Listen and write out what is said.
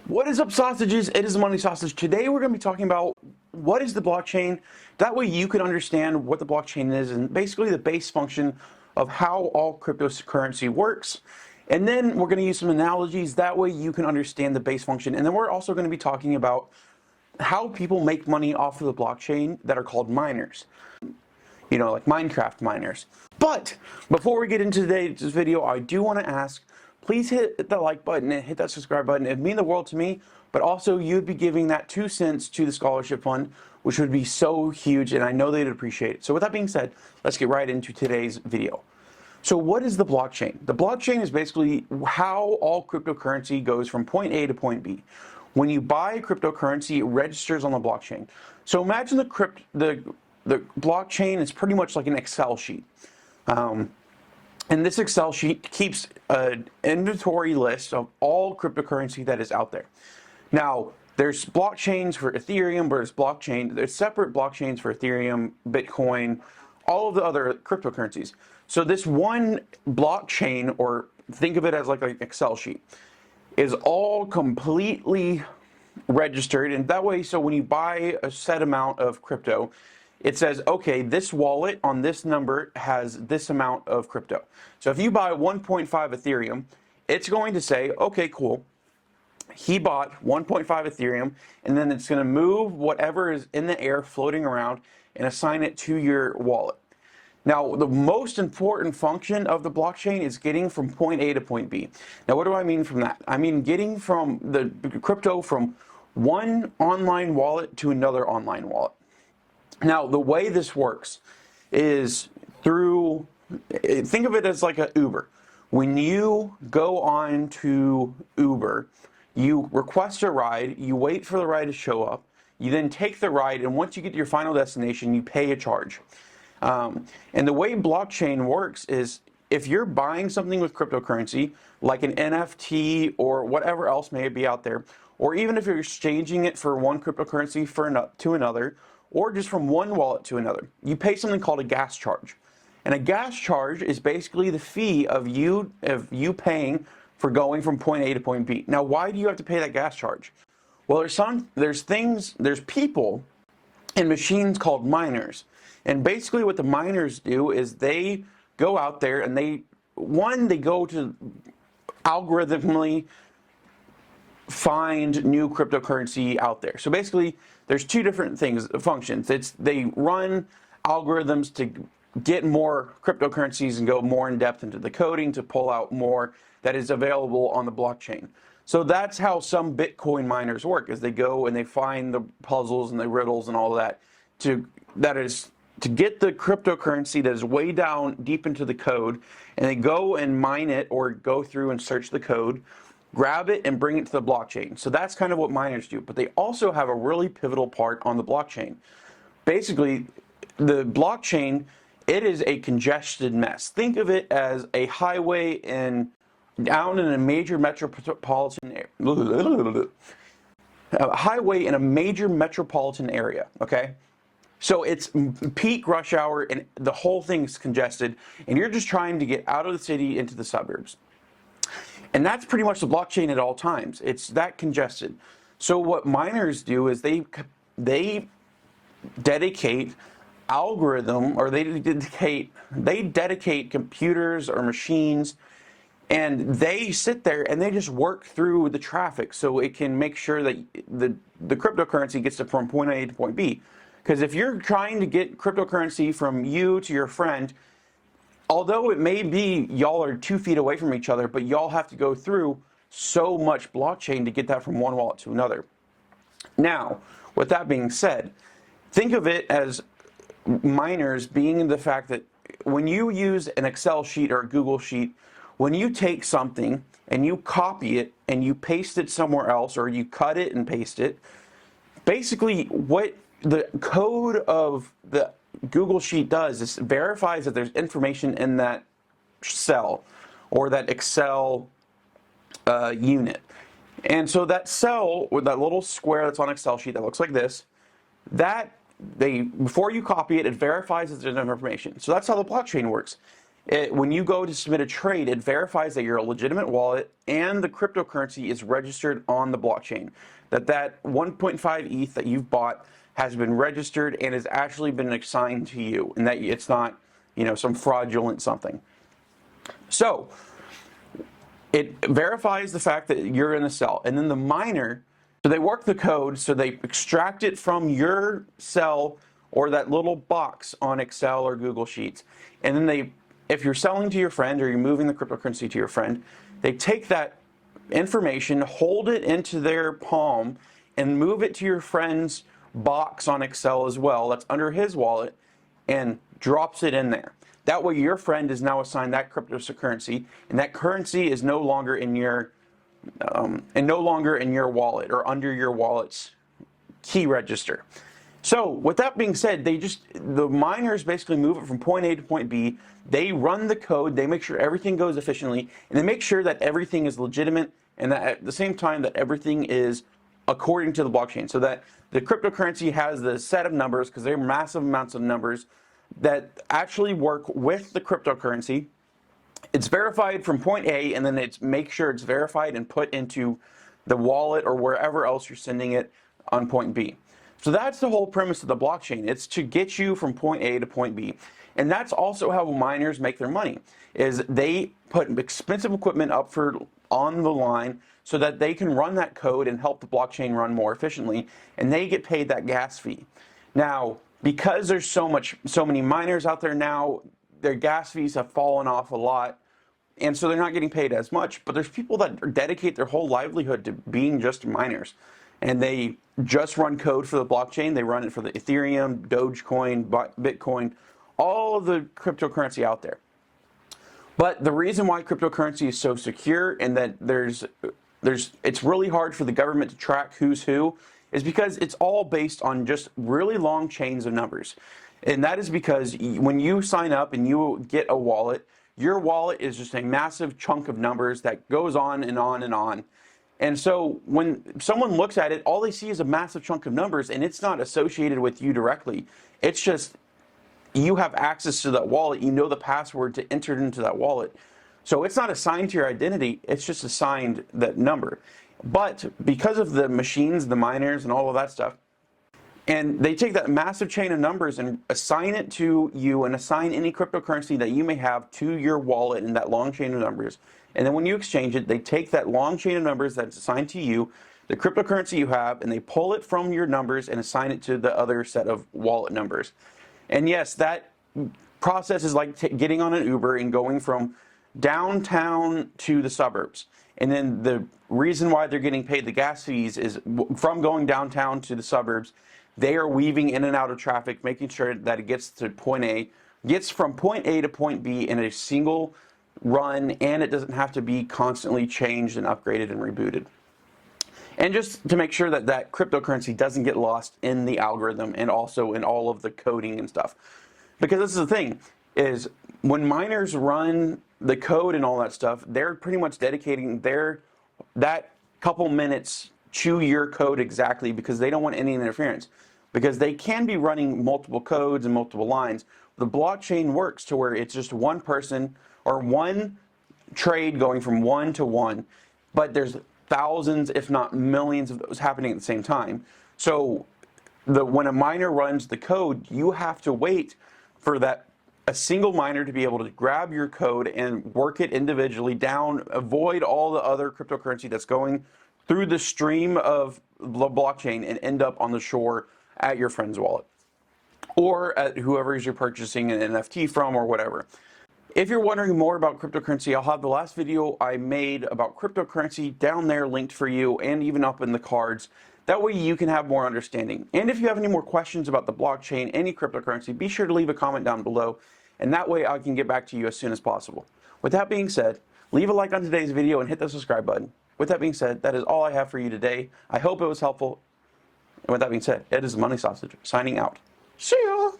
What is up, sausages? It is the Money Sausage. Today we're going to be talking about what is the blockchain. That way you can understand what the blockchain is and basically the base function of how all cryptocurrency works. And then we're going to use some analogies. That way you can understand the base function. And then we're also going to be talking about how people make money off of the blockchain that are called miners. You know, like Minecraft miners. But before we get into today's video, I do want to ask, please hit the like button and hit that subscribe button. It'd mean the world to me, but also you'd be giving that 2 cents to the scholarship fund, which would be so huge, and I know they'd appreciate it. So with that being said, let's get right into today's video. So what is the blockchain? The blockchain is basically how all cryptocurrency goes from point A to point B. When you buy cryptocurrency, it registers on the blockchain. So imagine the blockchain is pretty much like an Excel sheet. And this Excel sheet keeps an inventory list of all cryptocurrency that is out there. Now, there's blockchains for Ethereum, there's separate blockchains for Ethereum, Bitcoin, all of the other cryptocurrencies. So this one blockchain, or think of it as like an Excel sheet, is all completely registered. And that way, so when you buy a set amount of crypto, it says, okay, this wallet on this number has this amount of crypto. So if you buy 1.5 Ethereum, it's going to say, okay, cool. He bought 1.5 Ethereum, and then it's going to move whatever is in the air floating around and assign it to your wallet. Now, the most important function of the blockchain is getting from point A to point B. Now, what do I mean from that? I mean getting from the crypto from one online wallet to another online wallet. Now, the way this works is through, think of it as like an Uber. When you go on to Uber, you request a ride, you wait for the ride to show up, you then take the ride, and once you get to your final destination, you pay a charge. And the way blockchain works is if you're buying something with cryptocurrency, like an NFT or whatever else may be out there, or even if you're exchanging it for one cryptocurrency to another, or just from one wallet to another, you pay something called a gas charge. And a gas charge is basically the fee of you paying for going from point A to point B. Now, why do you have to pay that gas charge? Well, there's people and machines called miners. And basically what the miners do is they go out there and they go to algorithmically find new cryptocurrency out there. So basically, there's two different functions. They run algorithms to get more cryptocurrencies and go more in depth into the coding to pull out more that is available on the blockchain. So that's how some Bitcoin miners work, is they go and they find the puzzles and the riddles and all of that to get the cryptocurrency that is way down deep into the code, and they go and mine it or go through and search the code, grab it and bring it to the blockchain. So that's kind of what miners do, but they also have a really pivotal part on the blockchain. Basically, the blockchain, it is a congested mess. Think of it as a highway down in a major metropolitan area, okay? So it's peak rush hour and the whole thing's congested, and you're just trying to get out of the city into the suburbs. And that's pretty much the blockchain at all times. It's that congested. So what miners do is they dedicate computers or machines, and they sit there and they just work through the traffic so it can make sure that the cryptocurrency gets it from point A to point B. Because if you're trying to get cryptocurrency from you to your friend, although it may be y'all are 2 feet away from each other, but y'all have to go through so much blockchain to get that from one wallet to another. Now, with that being said, think of it as miners being the fact that when you use an Excel sheet or a Google sheet, when you take something and you copy it and you paste it somewhere else, or you cut it and paste it, basically what the code of the Google Sheet does is verifies that there's information in that cell or that Excel unit. And so that cell, with that little square that's on Excel sheet that looks like this, before you copy it, it verifies that there's information. So that's how the blockchain works. When you go to submit a trade, it verifies that you're a legitimate wallet and the cryptocurrency is registered on the blockchain. That 1.5 ETH that you've bought has been registered and has actually been assigned to you, and that it's not, some fraudulent something. So it verifies the fact that you're in the cell, and then the miner, so they work the code, so they extract it from your cell or that little box on Excel or Google Sheets, and then if you're selling to your friend or you're moving the cryptocurrency to your friend, they take that information, hold it into their palm, and move it to your friend's box on Excel as well, that's under his wallet, and drops it in there. That way your friend is now assigned that cryptocurrency, and that currency is no longer in your wallet or under your wallet's key register. So with that being said, the miners basically move it from point A to point B. They run the code, they make sure everything goes efficiently, and they make sure that everything is legitimate, and that at the same time that everything is according to the blockchain, so that the cryptocurrency has the set of numbers, because they're massive amounts of numbers that actually work with the cryptocurrency. It's verified from point A, and then make sure it's verified and put into the wallet or wherever else you're sending it on point B. So that's the whole premise of the blockchain. It's to get you from point A to point B. And that's also how miners make their money, is they put expensive equipment up on the line so that they can run that code and help the blockchain run more efficiently, and they get paid that gas fee. Now, because there's so many miners out there now, their gas fees have fallen off a lot, and so they're not getting paid as much. But there's people that dedicate their whole livelihood to being just miners, and they just run code for the blockchain. They run it for the Ethereum, Dogecoin, Bitcoin, all of the cryptocurrency out there. But the reason why cryptocurrency is so secure and that it's really hard for the government to track who's who is because it's all based on just really long chains of numbers. And that is because when you sign up and you get a wallet, your wallet is just a massive chunk of numbers that goes on and on and on. And so when someone looks at it, all they see is a massive chunk of numbers, and it's not associated with you directly. It's just you have access to that wallet. You know the password to enter it into that wallet. So it's not assigned to your identity. It's just assigned that number. But because of the machines, the miners, and all of that stuff, and they take that massive chain of numbers and assign it to you and assign any cryptocurrency that you may have to your wallet in that long chain of numbers. And then when you exchange it, they take that long chain of numbers that's assigned to you, the cryptocurrency you have, and they pull it from your numbers and assign it to the other set of wallet numbers. And yes, that process is like getting on an Uber and going from downtown to the suburbs. And then the reason why they're getting paid the gas fees is from going downtown to the suburbs, they are weaving in and out of traffic, making sure that it gets to point A, gets from point A to point B in a single run, and it doesn't have to be constantly changed and upgraded and rebooted. And just to make sure that that cryptocurrency doesn't get lost in the algorithm and also in all of the coding and stuff. Because this is the thing, is when miners run the code and all that stuff, they're pretty much dedicating that couple minutes to your code exactly, because they don't want any interference. Because they can be running multiple codes and multiple lines. The blockchain works to where it's just one person or one trade going from one to one, but there's thousands, if not millions of those happening at the same time. So when a miner runs the code, you have to wait for a single miner to be able to grab your code and work it individually down, avoid all the other cryptocurrency that's going through the stream of the blockchain and end up on the shore at your friend's wallet or at whoever you're purchasing an NFT from or whatever. If you're wondering more about cryptocurrency, I'll have the last video I made about cryptocurrency down there linked for you and even up in the cards. That way you can have more understanding. And if you have any more questions about the blockchain, any cryptocurrency, be sure to leave a comment down below, and that way I can get back to you as soon as possible. With that being said, leave a like on today's video and hit the subscribe button. With that being said, that is all I have for you today. I hope it was helpful. And with that being said, it is Money Sausage signing out. See ya!